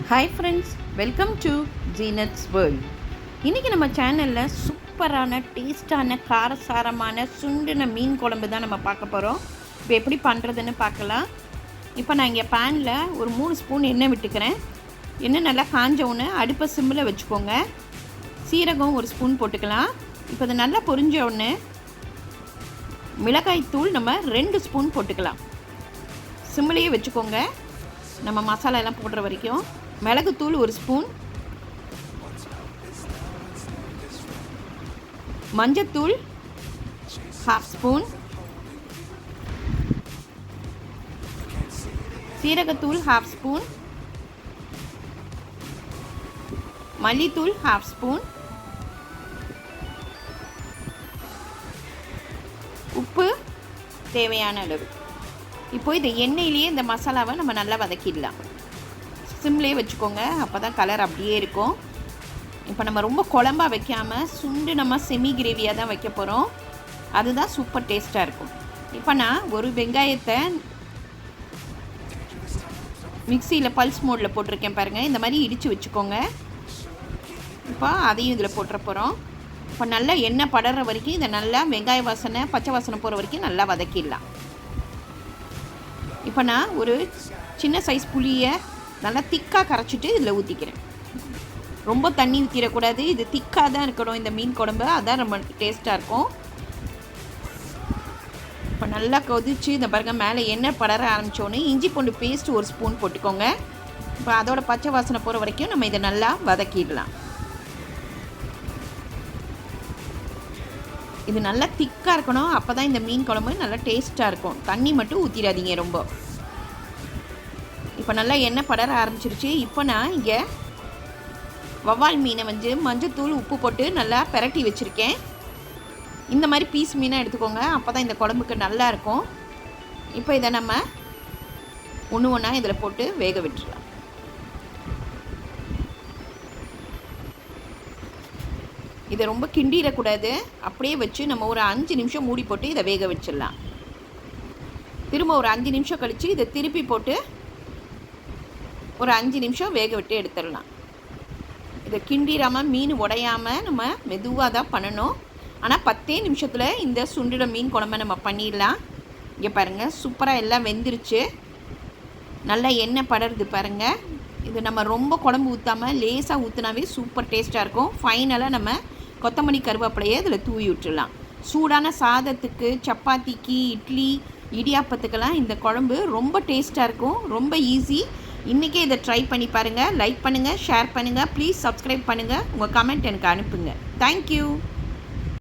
Hi friends, welcome to Zeenath's world. இன்றைக்கி நம்ம சேனலில் சூப்பரான டேஸ்டான காரசாரமான சுண்டின மீன் குழம்பு தான் நம்ம பார்க்க போகிறோம். இப்போ எப்படி பண்ணுறதுன்னு பார்க்கலாம். இப்போ நான் இங்கே பேனில் ஒரு 3 ஸ்பூன் எண்ணெய் விட்டுக்கிறேன். எண்ணெய் நல்லா காஞ்ச உடனே அடுப்பை சிம்மில் வச்சுக்கோங்க. சீரகம் 1 ஸ்பூன் போட்டுக்கலாம். இப்போ அது நல்லா பொரிஞ்ச உடனே மிளகாய்த்தூள் நம்ம 2 ஸ்பூன் போட்டுக்கலாம். சிம்மிலேயே வச்சுக்கோங்க நம்ம மசாலா எல்லாம் போடுற வரைக்கும். மிளகுத்தூள் 1 ஸ்பூன், மஞ்சத்தூள் 1/2 ஸ்பூன், சீரகத்தூள் 1/2 ஸ்பூன், மல்லித்தூள் 1/2 ஸ்பூன், உப்பு தேவையான அளவு. இப்போ இந்த எண்ணெயிலேயே இந்த மசாலாவை நம்ம நல்லா வதக்கிடலாம். சிம்லேயே வச்சுக்கோங்க, அப்போ தான் கலர் அப்படியே இருக்கும். இப்போ நம்ம ரொம்ப குழம்பா வைக்காமல் சுண்டு நம்ம செமி கிரேவியாக தான் வைக்க போகிறோம். அதுதான் சூப்பர் டேஸ்ட்டாக இருக்கும். இப்போ நான் ஒரு வெங்காயத்தை மிக்சியில் பல்ஸ் மோடில் போட்டிருக்கேன் பாருங்கள். இந்த மாதிரி இடித்து வச்சுக்கோங்க. இப்போ அதையும் இதில் போட்டுற போகிறோம். இப்போ நல்லா எண்ணெய் படற வரைக்கும் இதை நல்லா வெங்காய வாசனை பச்சை வாசனை போகிற வரைக்கும் நல்லா வதக்கிடலாம். இப்போ நான் ஒரு சின்ன சைஸ் புளியை நல்லா திக்காக கரைச்சிட்டு இதில் ஊற்றிக்கிறேன். ரொம்ப தண்ணி ஊற்றிடக்கூடாது, இது திக்காக தான் இருக்கணும் இந்த மீன் குழம்பு, அதான் ரொம்ப டேஸ்ட்டாக இருக்கும். இப்போ நல்லா கொதிச்சு இந்த பாருங்க மேலே எண்ணெய் படர ஆரம்பித்தோன்னே இஞ்சி பூண்டு பேஸ்ட் 1 ஸ்பூன் போட்டுக்கோங்க. இப்போ அதோட பச்சை வாசனை போகிற வரைக்கும் நம்ம இதை நல்லா வதக்கிடலாம். இது நல்லா திக்காக இருக்கணும், அப்போ தான் இந்த மீன் குழம்பு நல்லா டேஸ்ட்டாக இருக்கும். தண்ணி மட்டும் ஊற்றிடாதீங்க ரொம்ப. இப்போ நல்லா எண்ணெய் படர ஆரம்பிச்சிருச்சு. இப்போ நான் இங்கே வவ்வால் மீனை மஞ்சத்தூள் உப்பு போட்டு நல்லா பெரட்டி வச்சுருக்கேன். இந்த மாதிரி பீஸ் மீனாக எடுத்துக்கோங்க, அப்போ தான் இந்த குழம்புக்கு நல்லா இருக்கும். இப்போ இதை நம்ம ஒன்று ஒன்றா இதில் போட்டு வேக விட்டுடலாம். இதை ரொம்ப கிண்டிடக்கூடாது, அப்படியே வச்சு நம்ம ஒரு 5 நிமிஷம் மூடி போட்டு இதை வேக வச்சிடலாம். திரும்ப ஒரு 5 நிமிஷம் கழித்து இதை திருப்பி போட்டு ஒரு 5 நிமிஷம் வேக விட்டு எடுத்துடலாம். இதை கிண்டிடாமல் மீன் உடையாமல் நம்ம மெதுவாக தான் பண்ணணும். ஆனால் 10 நிமிஷத்தில் இந்த சுண்டிட மீன் குழம்பை நம்ம பண்ணிடலாம். இங்கே பாருங்கள், சூப்பராக எல்லாம் வெந்துருச்சு. நல்லா எண்ணெய் படருது பாருங்கள். இது நம்ம ரொம்ப குழம்பு ஊற்றாமல் லேசாக ஊற்றினாவே சூப்பர் டேஸ்ட்டாக இருக்கும். ஃபைனலாக நம்ம கொத்தமல்லி கருவேப்பிலையை இதில் தூவி விட்டுடலாம். சூடான சாதத்துக்கு, சப்பாத்திக்கு, இட்லி, இடியாப்பத்துக்கெல்லாம் இந்த குழம்பு ரொம்ப டேஸ்ட்டாக இருக்கும். ரொம்ப ஈஸி. இன்றைக்கே இதை ட்ரை பண்ணி பாருங்கள். லைக் பண்ணுங்கள், ஷேர் பண்ணுங்கள், ப்ளீஸ் சப்ஸ்கிரைப் பண்ணுங்கள். உங்கள் கமெண்ட் எனக்கு அனுப்புங்க. தேங்க்யூ.